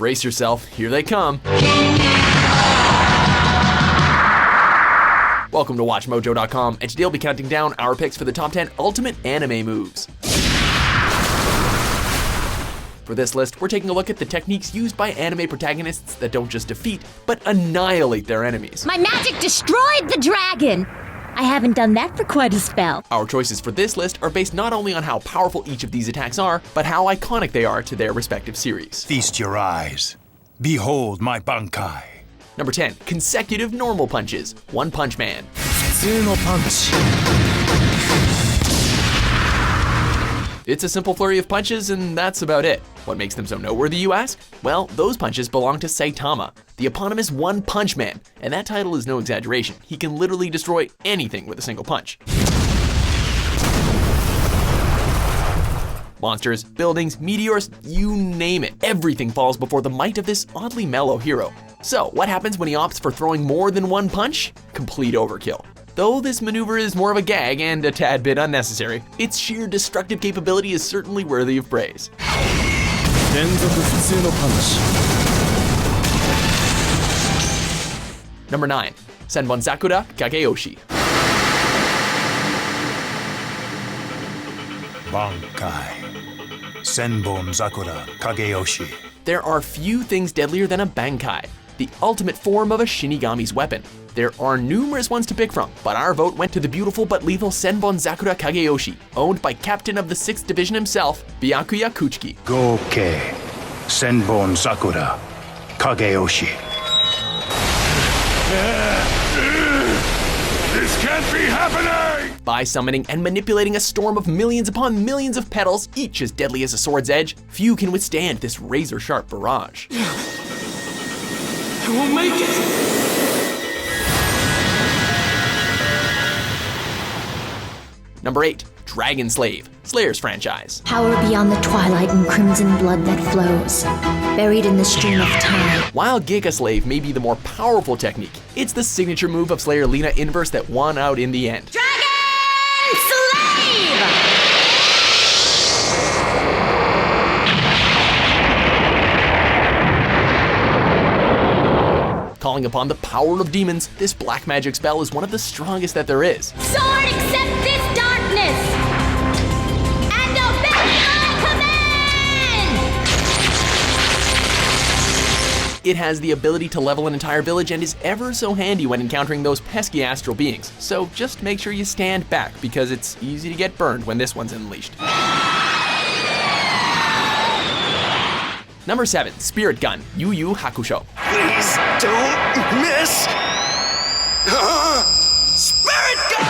Brace yourself, here they come. Welcome to WatchMojo.com, and today I'll be counting down our picks for the top 10 ultimate anime moves. For this list, we're taking a look at the techniques used by anime protagonists that don't just defeat, but annihilate their enemies. My magic destroyed the dragon! I haven't done that for quite a spell. Our choices for this list are based not only on how powerful each of these attacks are, but how iconic they are to their respective series. Feast your eyes. Behold my bankai. Number 10, consecutive normal punches. One Punch Man. 普通のパンチ。 It's a simple flurry of punches, and that's about it. What makes them so noteworthy, you ask? Well, those punches belong to Saitama, the eponymous One Punch Man, and that title is no exaggeration. He can literally destroy anything with a single punch. Monsters, buildings, meteors, you name it. Everything falls before the might of this oddly mellow hero. So, what happens when he opts for throwing more than one punch? Complete overkill. Though this maneuver is more of a gag and a tad bit unnecessary, its sheer destructive capability is certainly worthy of praise. Number 9, Senbonzakura Kageyoshi. Bankai. Senbonzakura Kageyoshi. There are few things deadlier than a bankai, the ultimate form of a Shinigami's weapon. There are numerous ones to pick from, but our vote went to the beautiful but lethal Senbonzakura Kageyoshi, owned by Captain of the 6th Division himself, Byakuya Kuchiki. Goke. Senbonzakura Kageyoshi. This can't be happening! By summoning and manipulating a storm of millions upon millions of petals, each as deadly as a sword's edge, few can withstand this razor-sharp barrage. I won't make it! Number 8, Dragon Slave, Slayer's franchise. Power beyond the twilight and crimson blood that flows, buried in the stream of time. While Giga Slave may be the more powerful technique, it's the signature move of Slayer Lena Inverse that won out in the end. Dragon Slave! Calling upon the power of demons, this black magic spell is one of the strongest that there is. Sword, accept this darkness! And obey my command! It has the ability to level an entire village and is ever so handy when encountering those pesky astral beings. So just make sure you stand back because it's easy to get burned when this one's unleashed. Number 7, Spirit Gun, Yu Yu Hakusho. Please don't miss! Spirit Gun!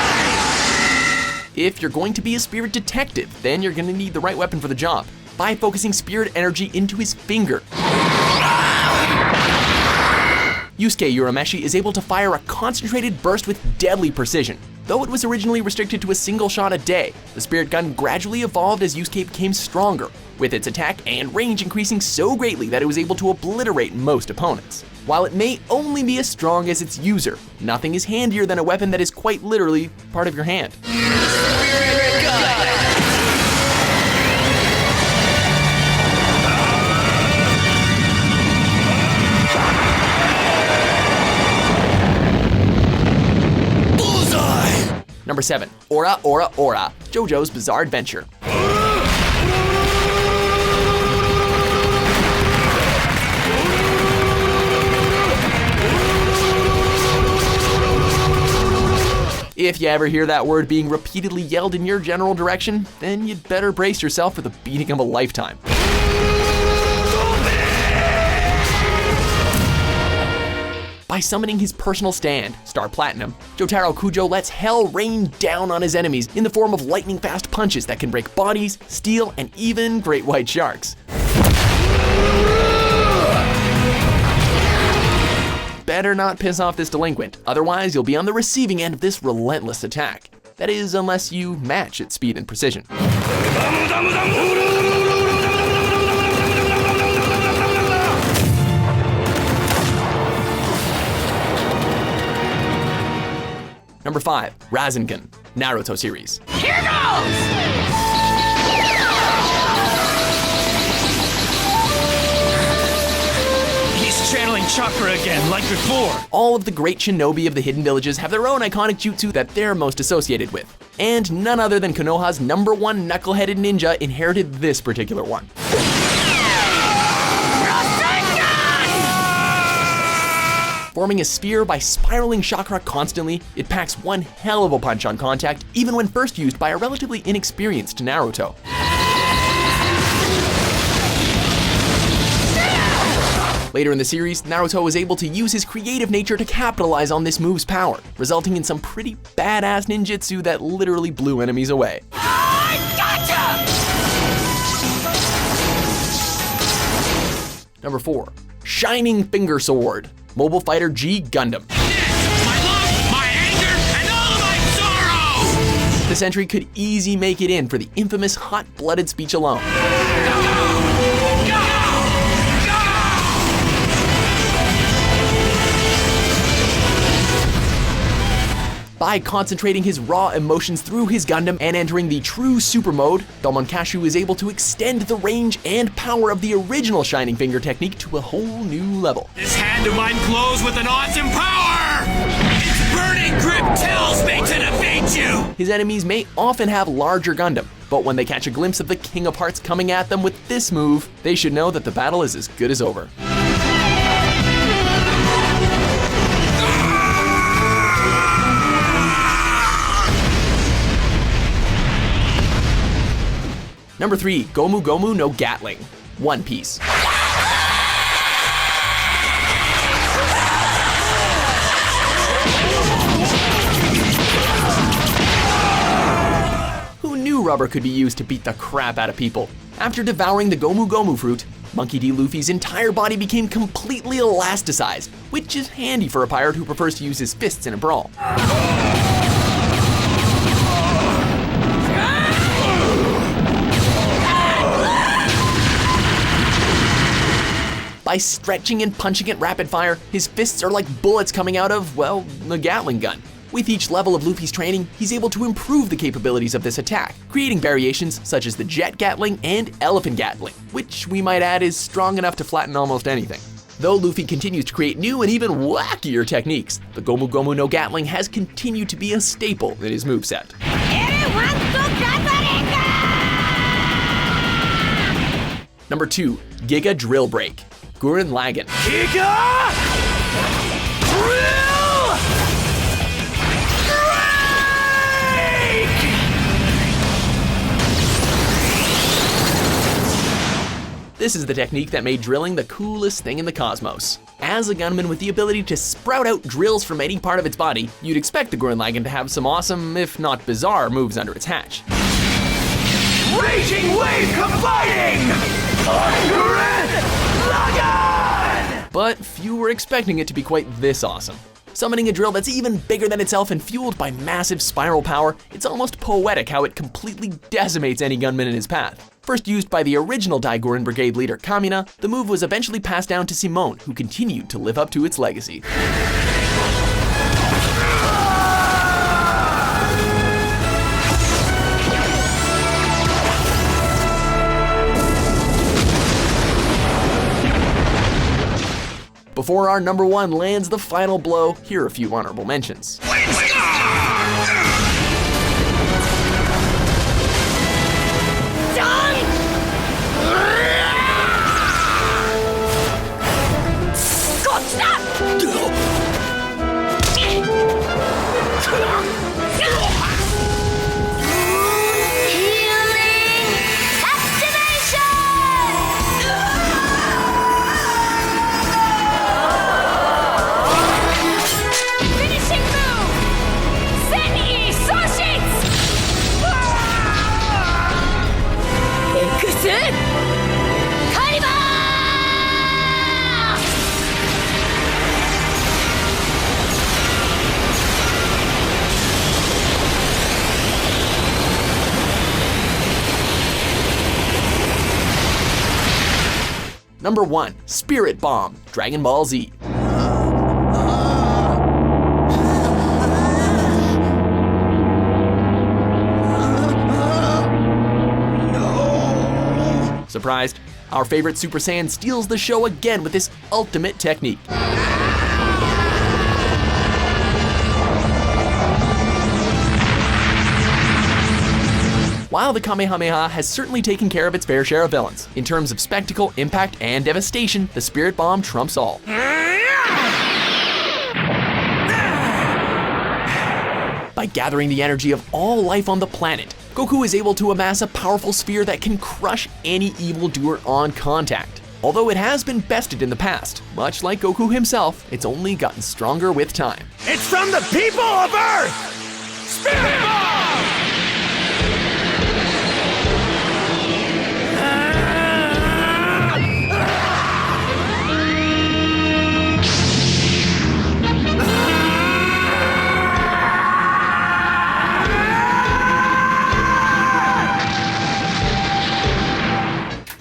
If you're going to be a spirit detective, then you're gonna need the right weapon for the job. By focusing spirit energy into his finger, Yusuke Urameshi is able to fire a concentrated burst with deadly precision. Though it was originally restricted to a single shot a day, the Spirit Gun gradually evolved as Yusuke became stronger, with its attack and range increasing so greatly that it was able to obliterate most opponents. While it may only be as strong as its user, nothing is handier than a weapon that is quite literally part of your hand. Spirit Gun! Number 7, Ora Ora Ora, JoJo's Bizarre Adventure. If you ever hear that word being repeatedly yelled in your general direction, then you'd better brace yourself for the beating of a lifetime. By summoning his personal stand, Star Platinum, Jotaro Kujo lets hell rain down on his enemies in the form of lightning-fast punches that can break bodies, steel, and even great white sharks. Better not piss off this delinquent, otherwise you'll be on the receiving end of this relentless attack. That is, unless you match its speed and precision. Number 5, Rasengan, Naruto series. Here goes! chakra again, like before. All of the great shinobi of the hidden villages have their own iconic jutsu that they're most associated with. And none other than Konoha's #1 knuckle-headed ninja inherited this particular one. Forming a sphere by spiraling chakra constantly, it packs one hell of a punch on contact, even when first used by a relatively inexperienced Naruto. Later in the series, Naruto was able to use his creative nature to capitalize on this move's power, resulting in some pretty badass ninjutsu that literally blew enemies away. Number 4. Shining Finger Sword, Mobile Fighter G Gundam. My love, my anger, and all of my sorrow! This entry could easily make it in for the infamous hot-blooded speech alone. By concentrating his raw emotions through his Gundam and entering the true super mode, Domonkashu is able to extend the range and power of the original Shining Finger technique to a whole new level. This hand of mine glows with an awesome power! Its burning grip tells me to defeat you! His enemies may often have larger Gundam, but when they catch a glimpse of the King of Hearts coming at them with this move, they should know that the battle is as good as over. Number 3, Gomu Gomu no Gatling, One Piece. Who knew rubber could be used to beat the crap out of people? After devouring the Gomu Gomu fruit, Monkey D. Luffy's entire body became completely elasticized, which is handy for a pirate who prefers to use his fists in a brawl. By stretching and punching it rapid fire, his fists are like bullets coming out of, well, the Gatling gun. With each level of Luffy's training, he's able to improve the capabilities of this attack, creating variations such as the Jet Gatling and Elephant Gatling, which we might add is strong enough to flatten almost anything. Though Luffy continues to create new and even wackier techniques, the Gomu Gomu no Gatling has continued to be a staple in his moveset. Number 2, Giga Drill Break, Gurren Lagann. Giga Drill Break! This is the technique that made drilling the coolest thing in the cosmos. As a gunman with the ability to sprout out drills from any part of its body, you'd expect the Gurren Lagann to have some awesome, if not bizarre, moves under its hatch. Raging wave combining! Gurren Lagann! But few were expecting it to be quite this awesome. Summoning a drill that's even bigger than itself and fueled by massive spiral power, it's almost poetic how it completely decimates any gunman in his path. First used by the original Daiguren Brigade leader Kamina, the move was eventually passed down to Simone, who continued to live up to its legacy. Before our number 1 lands the final blow, here are a few honorable mentions. Number 1, Spirit Bomb, Dragon Ball Z. Surprised? Our favorite Super Saiyan steals the show again with this ultimate technique. While the Kamehameha has certainly taken care of its fair share of villains, in terms of spectacle, impact, and devastation, the Spirit Bomb trumps all. By gathering the energy of all life on the planet, Goku is able to amass a powerful sphere that can crush any evildoer on contact. Although it has been bested in the past, much like Goku himself, it's only gotten stronger with time. It's from the people of Earth! Spirit Bomb!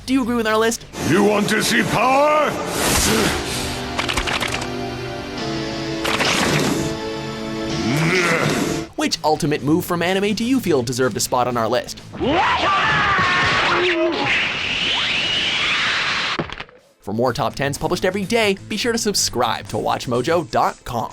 Do you agree with our list? You want to see power? Which ultimate move from anime do you feel deserved a spot on our list? For more top 10s published every day, be sure to subscribe to WatchMojo.com.